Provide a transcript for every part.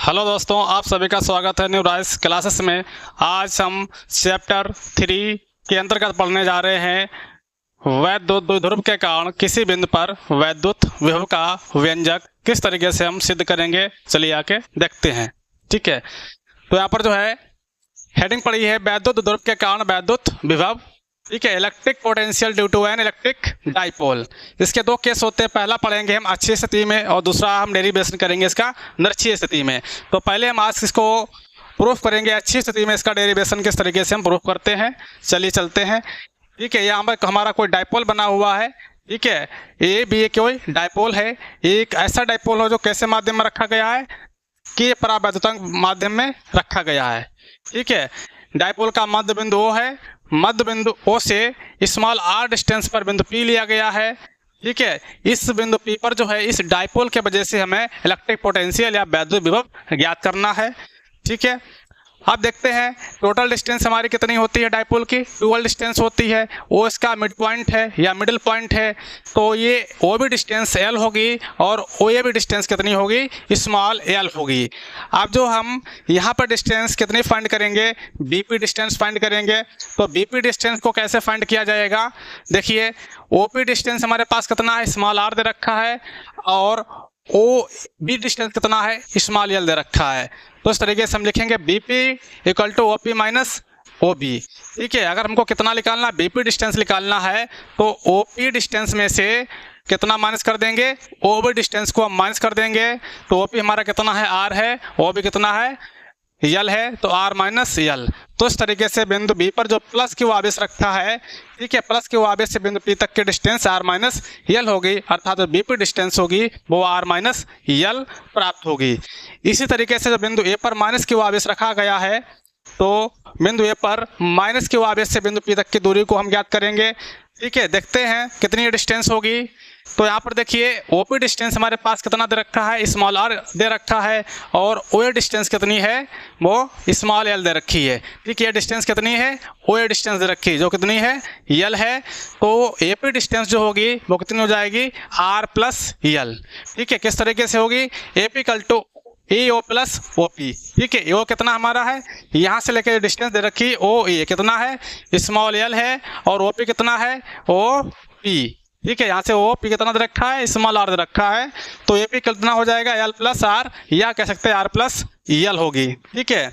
Hello दोस्तों, आप सभी का स्वागत है न्यू राइस क्लासेस में। आज हम चैप्टर 3 के अंतर्गत पढ़ने जा रहे हैं वैद्युत द्विध्रुव के कारण किसी बिंदु पर वैद्युत विभव का व्यंजक किस तरीके से हम सिद्ध करेंगे। चलिए आके देखते हैं। ठीक है, तो यहाँ पर जो है हेडिंग पड़ी है वैद्युत द्विध्रुव के कारण वैद्युत विभव। ठीक है, electric potential due to an electric dipole. इसके दो केस होते हैं, पहला पढ़ेंगे हम अक्षीय स्थिति में और दूसरा हम डेरिवेशन करेंगे इसका निरक्षीय स्थिति में। तो पहले हम आज इसको प्रूफ करेंगे अक्षीय स्थिति में, इसका डेरिवेशन किस तरीके से हम प्रूफ करते हैं। चलिए चलते हैं। ठीक है, यहाँ पर हमारा कोई डाइपोल बना हुआ है। ठीक है, ए बी कोई डाइपोल है। एक ऐसा डाइपोल हो जो कैसे माध्यम में रखा गया है कि परावैद्युतांक माध्यम में रखा गया है। ठीक है, डाइपोल का मध्य बिंदु O है। मध्य बिंदु O से स्मॉल r डिस्टेंस पर बिंदु P लिया गया है। ठीक है, इस बिंदु P पर जो है इस डाइपोल के वजह से हमें इलेक्ट्रिक पोटेंशियल या वैद्युत विभव ज्ञात करना है। ठीक है, अब देखते हैं टोटल डिस्टेंस हमारी कितनी होती है डाइपोल की। ड्यूअल डिस्टेंस होती है। O इसका मिड पॉइंट है या मिडिल पॉइंट है, तो ये O भी डिस्टेंस L होगी और OA भी डिस्टेंस कितनी होगी, स्मॉल l होगी। अब जो हम यहाँ पर डिस्टेंस कितनी फाइंड करेंगे, BP डिस्टेंस फाइंड करेंगे। तो BP डिस्टेंस को कैसे फाइंड किया जाएगा, देखिए OP डिस्टेंस हमारे पास कितना है, स्मॉल r दे रखा है, और OB डिस्टेंस कितना है, स्मॉल l दे रखा है। तो इस तरीके से हम लिखेंगे BP equal to OP minus OB। ठीक है, अगर हमको कितना निकालना, BP डिस्टेंस निकालना है तो OP डिस्टेंस में से कितना माइनस कर देंगे, OB डिस्टेंस को हम माइनस कर देंगे। तो OP हमारा कितना है, R है, OB कितना है, L है, तो R माइनस L। तो इस तरीके से बिंदु B पर जो प्लस क्यू आवेश रखा है, ठीक है, प्लस क्यू आवेश से बिंदु P तक की डिस्टेंस R माइनस L होगी, अर्थात जो BP डिस्टेंस होगी वो R माइनस L प्राप्त होगी। इसी तरीके से जो बिंदु A पर माइनस क्यू आवेश रखा गया है, तो बिंदु A पर माइनस क्यू आवेश से बिंदु P तक की दूरी को हम ज्ञात करेंगे। ठीक है, देखते हैं कितनी डिस्टेंस होगी। तो यहाँ पर देखिए OP डिस्टेंस हमारे पास कितना दे रखा है, स्मॉल r दे रखा है, और OA डिस्टेंस कितनी है, वो स्मॉल l दे रखी है। ठीक है, डिस्टेंस कितनी है, OA डिस्टेंस दे रखी है जो कितनी है, L है। तो AP डिस्टेंस जो होगी वो कितनी हो जाएगी, R प्लस L। ठीक है, किस तरीके से होगी, AP equal to AO plus OP। ठीक है, AO कितना हमारा है, यहाँ से लेकर डिस्टेंस दे रखी OA कितना है, स्मॉल l है, और OP कितना है, OP। ठीक है, यहाँ से OP कितना दे रखा है, स्मॉल r दे रखा है। तो AP कितना हो जाएगा, L प्लस R, या कह सकते हैं R प्लस L होगी। ठीक है,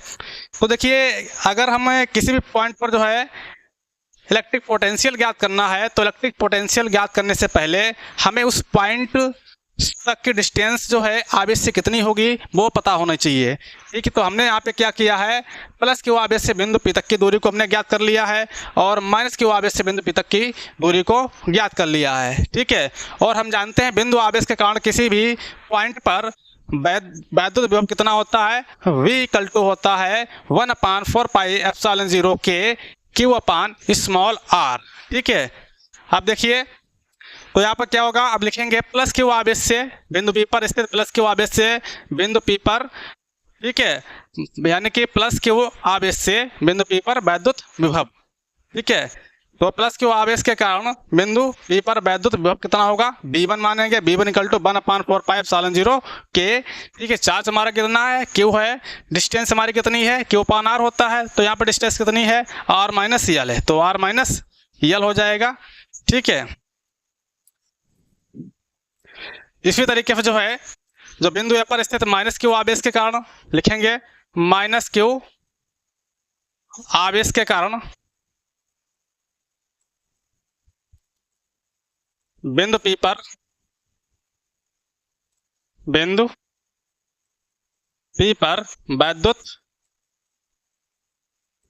तो देखिए अगर हमें किसी भी पॉइंट पर जो है इलेक्ट्रिक पोटेंशियल ज्ञात करना है, तो इलेक्ट्रिक पोटेंशियल ज्ञात करने से पहले हमें उस पॉइंट तक की डिस्टेंस जो है आवेश से कितनी होगी वो पता होना चाहिए। ठीक है, तो हमने यहाँ पे क्या किया है, प्लस क्यू आवेश से बिंदु P तक की दूरी को हमने ज्ञात कर लिया है, और माइनस क्यू आवेश से बिंदु P तक की दूरी को ज्ञात कर लिया है। ठीक है, और हम जानते हैं बिंदु आवेश के कारण किसी भी पॉइंट पर वैद्युत विभव कितना होता है, V इक्वल टू होता है 1/4 पाई एप्सिलॉन 0 के Q अपान स्मॉल r। ठीक है, अब देखिए तो यहाँ पर क्या होगा, अब लिखेंगे प्लस क्यू आवेश से बिंदु P पर स्थित प्लस क्यू आवेश से बिंदु P पर। ठीक है, यानी कि प्लस क्यू आवेश से बिंदु P पर वैद्युत विभव। ठीक है, तो प्लस क्यू आवेश के कारण बिंदु P पर वैद्युत विभव कितना होगा, V1 मानेंगे। V1 equal to 1/4 pi epsilon 0 के। ठीक है, चार्ज हमारा कितना है, Q है, डिस्टेंस हमारी कितनी है, Q अपान R होता है, तो यहाँ पर डिस्टेंस कितनी है, R माइनस L है, तो R माइनस L हो जाएगा। ठीक है, इसी तरीके से जो है जो बिंदु A पर स्थित माइनस क्यू आवेश के कारण लिखेंगे माइनस क्यू आवेश के कारण बिंदु P पर वैद्युत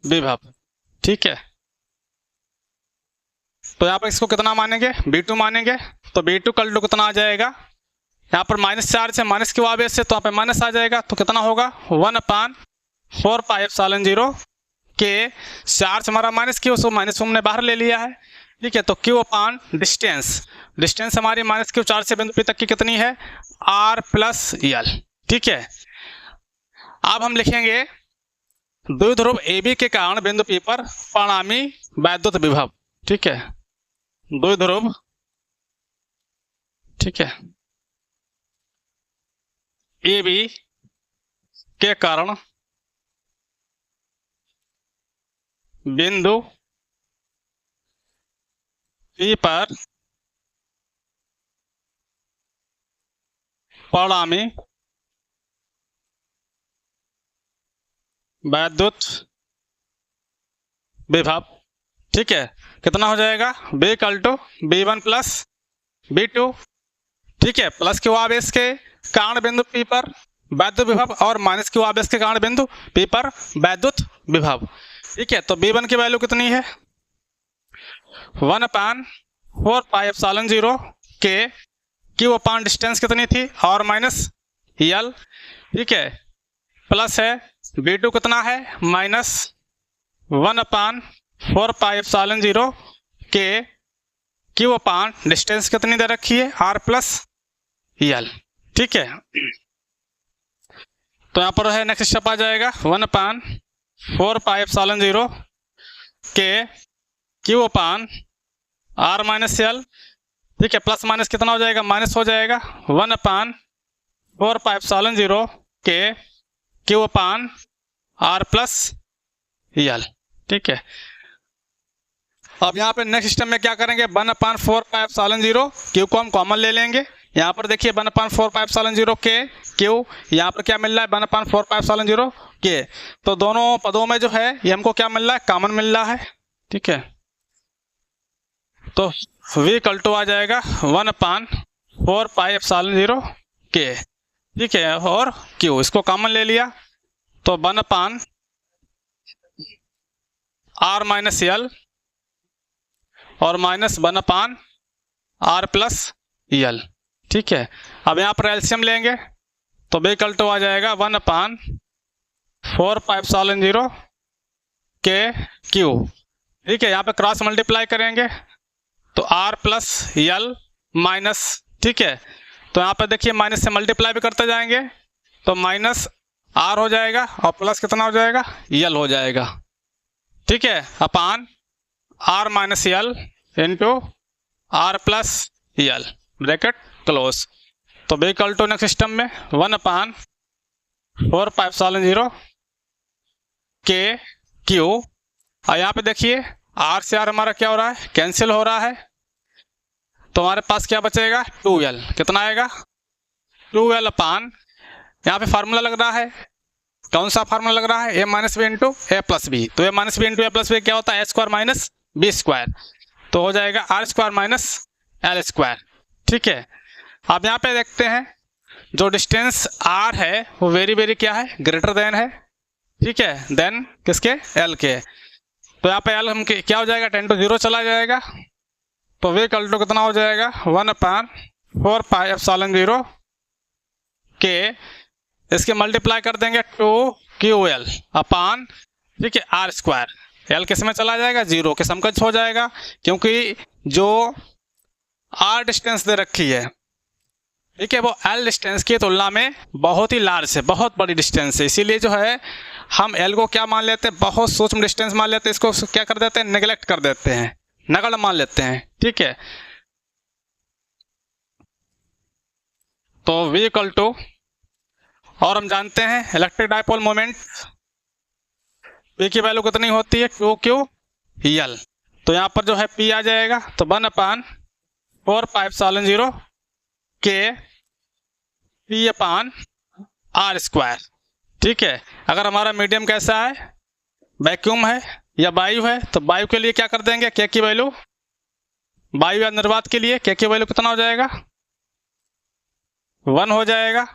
विभव। ठीक है, तो यहाँ पर इसको कितना मानेंगे, V2 मानेंगे। तो V2 इक्वल टू कितना आ जाएगा, यहाँ पर माइनस चार्ज है, माइनस क्यू आवेश से, तो यहाँ पे माइनस आ जाएगा, तो कितना होगा 1/4 पाई एप्सिलॉन 0 के। चार्ज हमारा माइनस क्यू, सो माइनस हमने बाहर ले लिया है। ठीक है, तो Q अपान डिस्टेंस हमारी माइनस क्यू चार्ज से बिंदु P तक की कितनी है, R प्लस L। ठीक है, अब हम लिखेंगे द्विध्रुव AB के कारण बिंदु P पर परिणामी वैद्युत विभव। ठीक है, द्विध्रुव, ठीक है, AB के कारण बिंदु P पर परिणामी वैद्युत विभव, ठीक है, कितना हो जाएगा, B equal to B1 plus B2, ठीक है, प्लस क्यू आवेश के कारण बिंदु P पर वैद्युत विभव और माइनस क्यू आवेश के कारण बिंदु P पर वैद्युत विभव, ठीक है। तो B1 की वैल्यू कितनी है, 1/4πε0 के क्यू अपान डिस्टेंस कितनी थी और माइनस L, ठीक है, प्लस है B2 कितना है, माइनस 1/4πε0 के क्यू अपान डिस्टेंस कितनी दे रखी है, R प्लस L, ठीक है। तो यहाँ पर है नेक्स्ट स्टेप आ जाएगा 1/4πε0 के क्यू अपान R माइनस L, ठीक है, प्लस माइनस कितना हो जाएगा, माइनस हो जाएगा 1/4πε0 के क्यू अपान R प्लस L, ठीक है। अब यहाँ पे नेक्स्ट सिस्टम में क्या करेंगे, 1/4πε0 क्यू को हम कॉमन ले लेंगे। यहाँ पर देखिए 1/4πε0 के क्यू, यहाँ पर क्या मिल रहा है 1/4πε0 के, तो दोनों पदों में जो है ये हमको क्या मिल रहा है, कॉमन मिल रहा है, ठीक है। तो V इक्वल टू आ जाएगा 1/4πε0 के, ठीक है, और क्यू इसको कॉमन ले लिया तो 1/R माइनस L और माइनस 1/R प्लस L, ठीक है। अब यहाँ पर एलसीएम लेंगे तो B इक्वल टू आ जाएगा 1/4πε0 के क्यू, ठीक है, यहाँ पे क्रॉस मल्टीप्लाई करेंगे तो R प्लस L माइनस, ठीक है, तो यहाँ पे देखिए माइनस से मल्टीप्लाई भी करते जाएंगे तो माइनस R हो जाएगा और प्लस कितना हो जाएगा, L हो जाएगा, ठीक है, upon R minus L into R plus L, bracket close. तो B equal to next system में 1/4πε0 के क्यू, और यहाँ पे देखिए R से R हमारा क्या हो रहा है, कैंसिल हो रहा है, तो हमारे पास क्या बचेगा 2L, कितना आएगा 2L अपान, यहाँ पे फार्मूला लग रहा है, कौन सा फार्मूला लग रहा है, A minus B into A plus B, तो A minus B into A plus B क्या होता है, A square minus B square, तो हो जाएगा R square minus L square, ठीक है। अब यहाँ पे देखते हैं जो डिस्टेंस R है वो वेरी वेरी क्या है, ग्रेटर देन है, ठीक है, देन किसके, L के, तो यहाँ पे L हम क्या हो जाएगा 10 to 0 चला जाएगा, तो V इक्वल टू कितना हो जाएगा 1/4πε0 के, इसके मल्टीप्लाई कर देंगे 2QL अपान, ठीक है, R स्क्वायर, L किस में चला जाएगा, 0 के समकक्ष हो जाएगा, क्योंकि जो R डिस्टेंस दे रखी है, ठीक है, वो L डिस्टेंस की तुलना में बहुत ही लार्ज है, बहुत बड़ी डिस्टेंस है, इसीलिए जो है हम L को क्या मान लेते हैं, बहुत सूक्ष्म डिस्टेंस मान लेते हैं, इसको क्या कर देते हैं, नेग्लेक्ट कर देते हैं, नगण्य मान लेते हैं, ठीक है। तो V इक्वल टू, और हम जानते हैं इलेक्ट्रिक डायपोल मोमेंट P की वैल्यू कितनी होती है, 2QL, तो यहाँ पर जो है P आ जाएगा तो 1/4πε0 के P अपान R स्क्वायर, ठीक है। अगर हमारा मीडियम कैसा है, वैक्यूम है या वायु है, तो वायु के लिए क्या कर देंगे, K की वैल्यू, वायु या निर्वात के लिए K की वैल्यू कितना हो जाएगा, 1 हो जाएगा,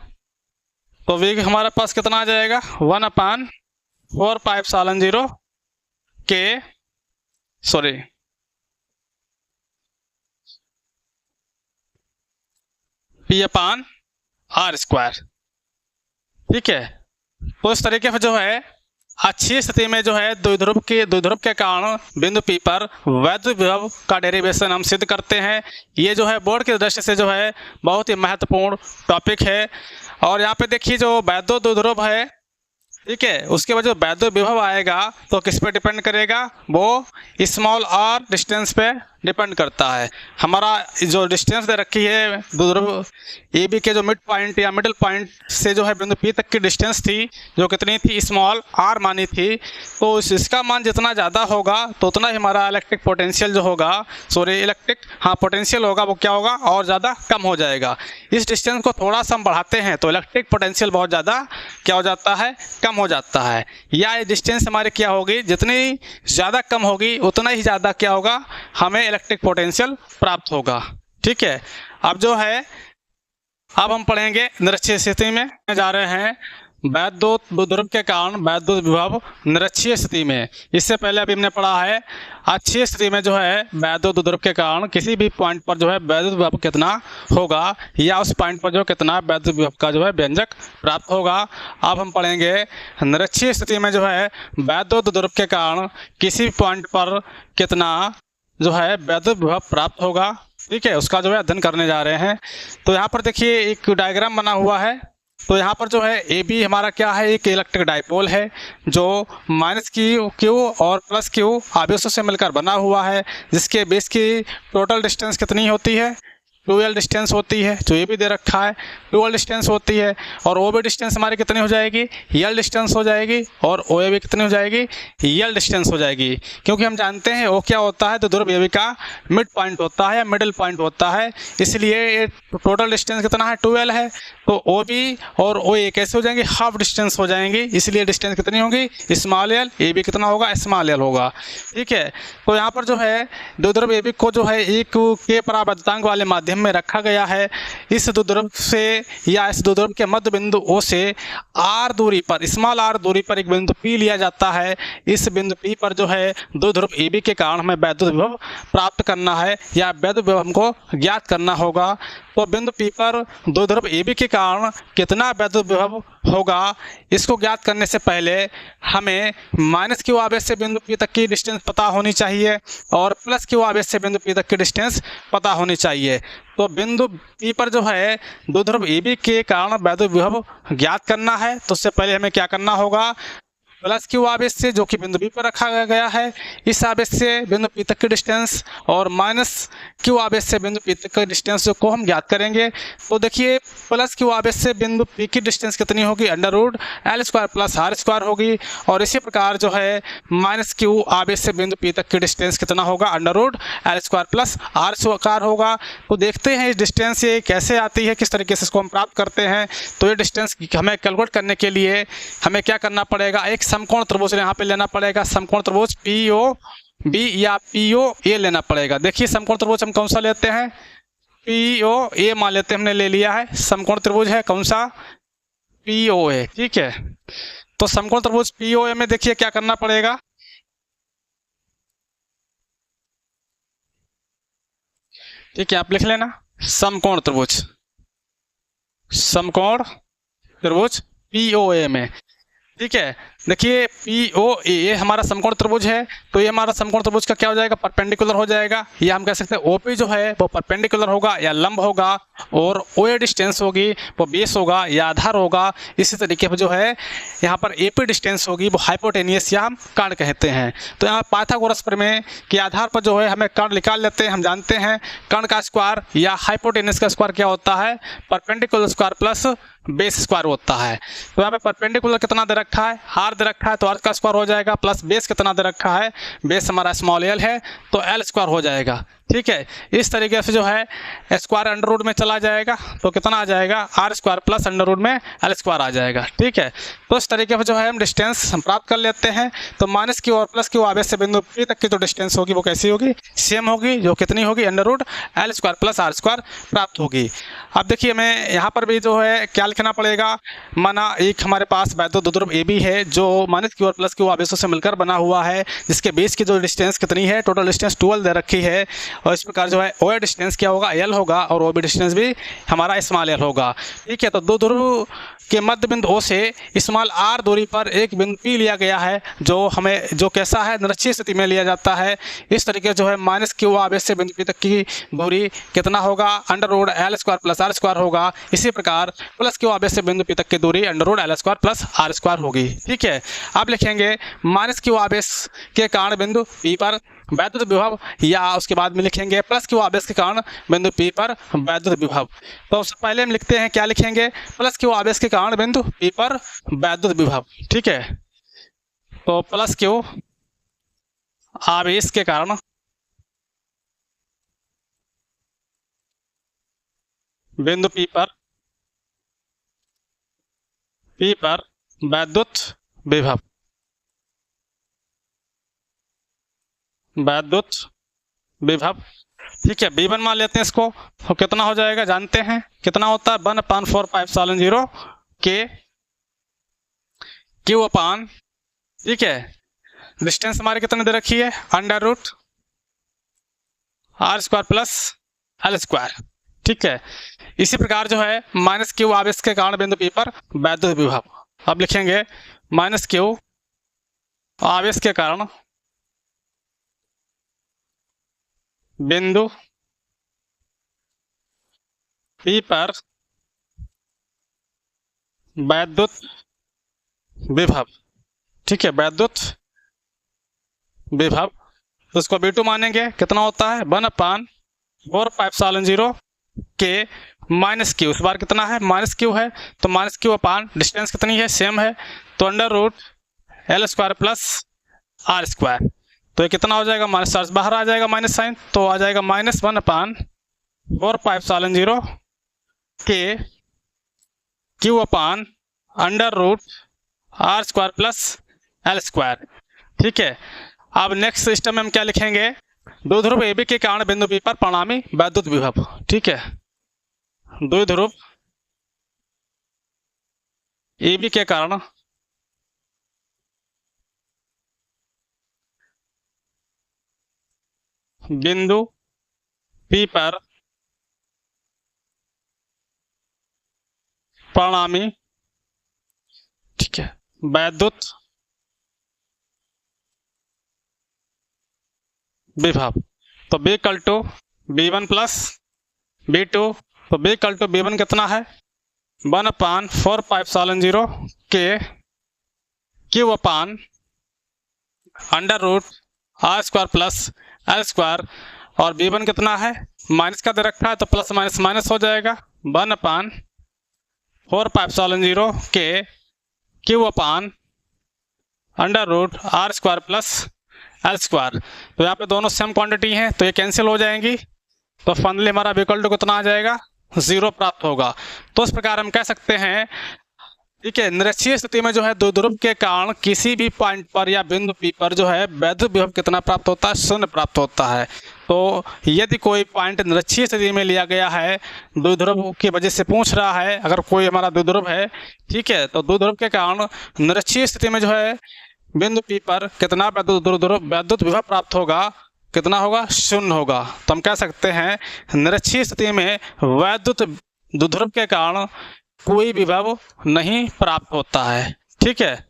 तो V हमारे पास कितना आ जाएगा 1/4πε0 के, सॉरी P अपान R स्क्वायर, ठीक है। तो इस तरीके से जो है अच्छी स्थिति में जो है द्विध्रुव के कारण बिंदु P पर वैद्युत विभव का डेरिवेशन हम सिद्ध करते हैं। ये जो है बोर्ड की दृष्टि से जो है बहुत ही महत्वपूर्ण टॉपिक है। और यहाँ पे देखिए जो वैद्युत द्विध्रुव है, ठीक है। उसके बाद जो वैद्युत विभव आएगा तो किस पे डिपेंड करेगा, वो स्मॉल आर डिस्टेंस पे डिपेंड करता है। हमारा जो डिस्टेंस दे रखी है द्विध्रुव ए बी के जो मिड पॉइंट या मिडिल पॉइंट से जो है बिंदु पी तक की डिस्टेंस थी, जो कितनी थी, स्मॉल आर मानी थी। तो इसका मान जितना ज़्यादा होगा तो उतना ही हमारा इलेक्ट्रिक पोटेंशियल जो होगा, पोटेंशियल होगा, वो क्या होगा, और ज़्यादा कम हो जाएगा। इस डिस्टेंस को थोड़ा सा हम बढ़ाते हैं तो इलेक्ट्रिक पोटेंशियल बहुत ज़्यादा क्या हो जाता है, कम हो जाता है। या ये डिस्टेंस हमारी क्या होगी, जितनी ज़्यादा कम होगी उतना ही ज़्यादा क्या होगा, हमें इलेक्ट्रिक पोटेंशियल प्राप्त होगा। ठीक है। अब हम पढ़ेंगे निरक्षीय स्थिति में जा रहे हैं। वैद्युत द्विध्रुव के कारण वैद्युत विभव निरक्षीय स्थिति में। इससे पहले अभी हमने पढ़ा है अक्षीय स्थिति में जो है वैद्युत द्विध्रुव के कारण किसी भी पॉइंट पर जो है वैद्युत विभव कितना होगा, या उस पॉइंट पर जो कितना वैद्युत विभव का जो है व्यंजक प्राप्त होगा। अब हम पढ़ेंगे निरक्षीय स्थिति में जो है वैद्युत द्विध्रुव के कारण किसी भी पॉइंट पर कितना जो है वैद्युत विभव प्राप्त होगा। ठीक है, उसका जो है अध्ययन करने जा रहे हैं। तो यहाँ पर देखिए एक डायग्राम बना हुआ है। तो यहाँ पर जो है ए बी हमारा क्या है, एक इलेक्ट्रिक डाइपोल है जो माइनस क्यू और प्लस क्यू आवेशों से मिलकर बना हुआ है, जिसके बेस की टोटल डिस्टेंस कितनी होती है, 2l डिस्टेंस होती है, जो ये भी दे रखा है 2l डिस्टेंस होती है। और ओ बी डिस्टेंस हमारी कितनी हो जाएगी, l डिस्टेंस हो जाएगी, और ओ ए भी कितनी हो जाएगी, l डिस्टेंस हो जाएगी। क्योंकि हम जानते हैं ओ क्या होता है, तो द्विध्रुव ए बी का मिड पॉइंट होता है या मिडिल पॉइंट होता है, इसलिए ये टोटल डिस्टेंस कितना है, 2l है। तो ओ बी और ओ ए कैसे हो जाएंगे, हाफ डिस्टेंस हो जाएंगी, इसलिए डिस्टेंस कितनी होगी, स्मॉल एल, ए बी कितना होगा, स्मॉल एल होगा। ठीक है। तो यहाँ पर जो है द्विध्रुव ए बी को जो है एक के परावर्तनांक वाले माध्यम में रखा गया है। इस द्विध्रुव से या इस द्विध्रुव के मध्य बिंदु O से r दूरी पर, स्मॉल r दूरी पर एक बिंदु P लिया जाता है। इस बिंदु P पर जो है द्विध्रुव AB के कारण हमें वैद्युत विभव प्राप्त करना है या वैद्युत विभव हमको ज्ञात करना होगा। तो बिंदु P पर द्विध्रुव AB के कारण कितना वैद्युत विभव होगा, इसको ज्ञात करने से पहले हमें माइनस क्यू आवेश से बिंदु P तक की डिस्टेंस पता होनी चाहिए और प्लस क्यू आवेश से बिंदु P तक की डिस्टेंस पता होनी चाहिए। तो बिंदु P पर जो है द्विध्रुव AB के कारण वैद्युत विभव ज्ञात करना है, तो उससे पहले हमें क्या करना होगा, प्लस क्यू आवेश से जो कि बिंदु B पर रखा गया है, इस आवेश से बिंदु P तक की डिस्टेंस, और माइनस क्यू आवेश से बिंदु P तक की डिस्टेंस को हम ज्ञात करेंगे। तो देखिए प्लस क्यू आवेश से बिंदु P की डिस्टेंस कितनी होगी, √L² प्लस R² होगी, और इसी प्रकार जो है माइनस क्यू आवेश से बिंदु P तक की डिस्टेंस कितना होगा, √L² प्लस R² होगा। तो देखते हैं इस डिस्टेंस ये कैसे आती है, किस तरीके से इसको हम प्राप्त करते हैं। तो ये डिस्टेंस हमें कैलकुलेट करने के लिए हमें क्या करना पड़ेगा, एक समकोण त्रिभुज यहाँ पे लेना पड़ेगा, समकोण त्रिभुज POB या POA लेना पड़ेगा। देखिए समकोण त्रिभुज हम कौन सा लेते हैं, POA मान लेते हैं, हमने ले लिया है। समकोण त्रिभुज है कौन सा, POA। ठीक है। तो समकोण त्रिभुज POA में देखिए क्या करना पड़ेगा, ठीक है, आप लिख लेना समकोण त्रिभुज, समकोण त्रिभुज POA में। ठीक है। देखिए POA हमारा समकोण त्रिभुज है, तो ये हमारा समकोण त्रिभुज का क्या हो जाएगा, परपेंडिकुलर हो जाएगा, या हम कह सकते हैं OP जो है वो परपेंडिकुलर होगा या लंब होगा, और OA डिस्टेंस होगी वो बेस होगा या आधार होगा। इसी तरीके पर जो है यहाँ पर AP डिस्टेंस होगी वो हाइपोटेनियस या हम कर्ण कहते हैं। तो यहाँ पाइथागोरस प्रमेय के आधार पर जो है हमें कर्ण निकाल लेते हैं। हम जानते हैं कर्ण का स्क्वायर या हाइपोटेनियस का स्क्वायर क्या होता है, perpendicular square plus base square होता है। तो यहाँ पे परपेंडिकुलर कितना दे रखा है, r दे रखा है, तो r का स्क्वायर हो जाएगा, प्लस बेस कितना दे रखा है, बेस हमारा स्मॉल l है, तो L² हो जाएगा। ठीक है। इस तरीके से जो है स्क्वायर अंडर में चला जाएगा, तो कितना आ जाएगा, R² प्लस अंडर में L² आ जाएगा। ठीक है। तो इस तरीके से जो है हम डिस्टेंस हम प्राप्त कर लेते हैं। तो माइनस क्यू और प्लस क्यू आवेश से बिंदु P तक की जो डिस्टेंस होगी वो कैसी होगी, सेम होगी, जो कितनी होगी, √L² प्लस R² प्राप्त होगी। अब देखिए हमें यहाँ पर भी जो है क्या लिखना पड़ेगा, माना एक हमारे पास वैद्युत द्विध्रुव AB है जो माइनस क्यू और प्लस क्यू आवेशों से मिलकर बना हुआ है, जिसके बेस की जो डिस्टेंस कितनी है, टोटल डिस्टेंस 12 दे रखी है, और इस प्रकार जो है OA डिस्टेंस क्या होगा, L होगा, और OB डिस्टेंस भी हमारा स्मॉल l होगा। ठीक है। तो द्विध्रुव के मध्य बिंदु O से स्मॉल r दूरी पर एक बिंदु P लिया गया है, जो कैसा है, निरक्षीय स्थिति में लिया जाता है। इस तरीके जो है माइनस Q आवेश से बिंदु P तक की दूरी कितना होगा, under root L square plus R square होगा। इसी प्रकार प्लस Q आवेश से बिंदु P तक की दूरी under root L square plus R square होगी। ठीक है, अब लिखेंगे माइनस Q आवेश के कारण बिंदु P पर वैद्युत विभव, या उसके बाद में लिखेंगे प्लस Q आवेश के कारण बिंदु P पर वैद्युत विभव। तो सबसे पहले हम लिखते हैं, क्या लिखेंगे, प्लस Q आवेश के कारण बिंदु P पर वैद्युत विभव। ठीक है, तो प्लस Q आवेश के कारण बिंदु P पर वैद्युत विभव, ठीक है। V1 मान लेते हैं इसको, तो कितना हो जाएगा, जानते हैं कितना होता है, 1/4πε0 के Q अपान, ठीक है, डिस्टेंस हमारी कितने दे रखी है, under root R square plus L square. ठीक है, इसी प्रकार जो है माइनस Q आवेश के कारण बिंदु P पर वैद्युत विभव। अब लिखेंगे माइनस Q आवेश के कारण बिंदु P पर वैद्युत विभव। ठीक है, वैद्युत विभव, तो इसको V2 मानेंगे, कितना होता है, 1/4πε0 के माइनस Q, इस बार कितना है, माइनस Q है, तो माइनस Q अपान डिस्टेंस कितनी है, सेम है, तो under root L square plus R square. तो ये कितना हो जाएगा, माइनस चार्ज बाहर आ जाएगा, माइनस साइन, तो आ जाएगा माइनस 1/4πε0 के Q upon under root R square plus L square. ठीक है, अब नेक्स्ट सिस्टम में हम क्या लिखेंगे, द्विध्रुव AB के कारण बिंदु P पर परिणामी वैद्युत विभव। ठीक है, द्विध्रुव AB के कारण बिंदु P पर परिणामी, ठीक है, वैद्युत विभव। तो B equal to B1 plus B2, तो B इक्वल टू B1 कितना है, 1/4πε0 के Q upon under root R square plus L square, और B1 कितना है, माइनस का दे रखा है, तो प्लस माइनस माइनस हो जाएगा, 1/4πε0 के Q upon under root R square plus L square. तो यहाँ पे दोनों सेम क्वांटिटी हैं, तो ये कैंसिल हो जाएंगी, तो फाइनली हमारा B इक्वल टू कितना आ जाएगा, 0 प्राप्त होगा। तो इस प्रकार हम कह सकते हैं, ठीक है, निरक्षीय स्थिति में जो है द्विध्रुव के कारण किसी भी पॉइंट पर या बिंदु P पर जो है वैद्युत विभव कितना प्राप्त होता है, 0 प्राप्त होता है। तो यदि कोई पॉइंट निरक्षीय स्थिति में लिया गया है, द्विध्रुव की वजह से पूछ रहा है, अगर कोई हमारा द्विध्रुव है, ठीक है, तो द्विध्रुव के कारण निरक्षीय स्थिति में जो है बिंदु P पर कितना वैद्युत विभव प्राप्त होगा, कितना होगा, 0 होगा। तो हम कह सकते हैं निरक्षीय स्थिति में वैद्युत द्विध्रुव के कारण कोई विभव नहीं प्राप्त होता है। ठीक है।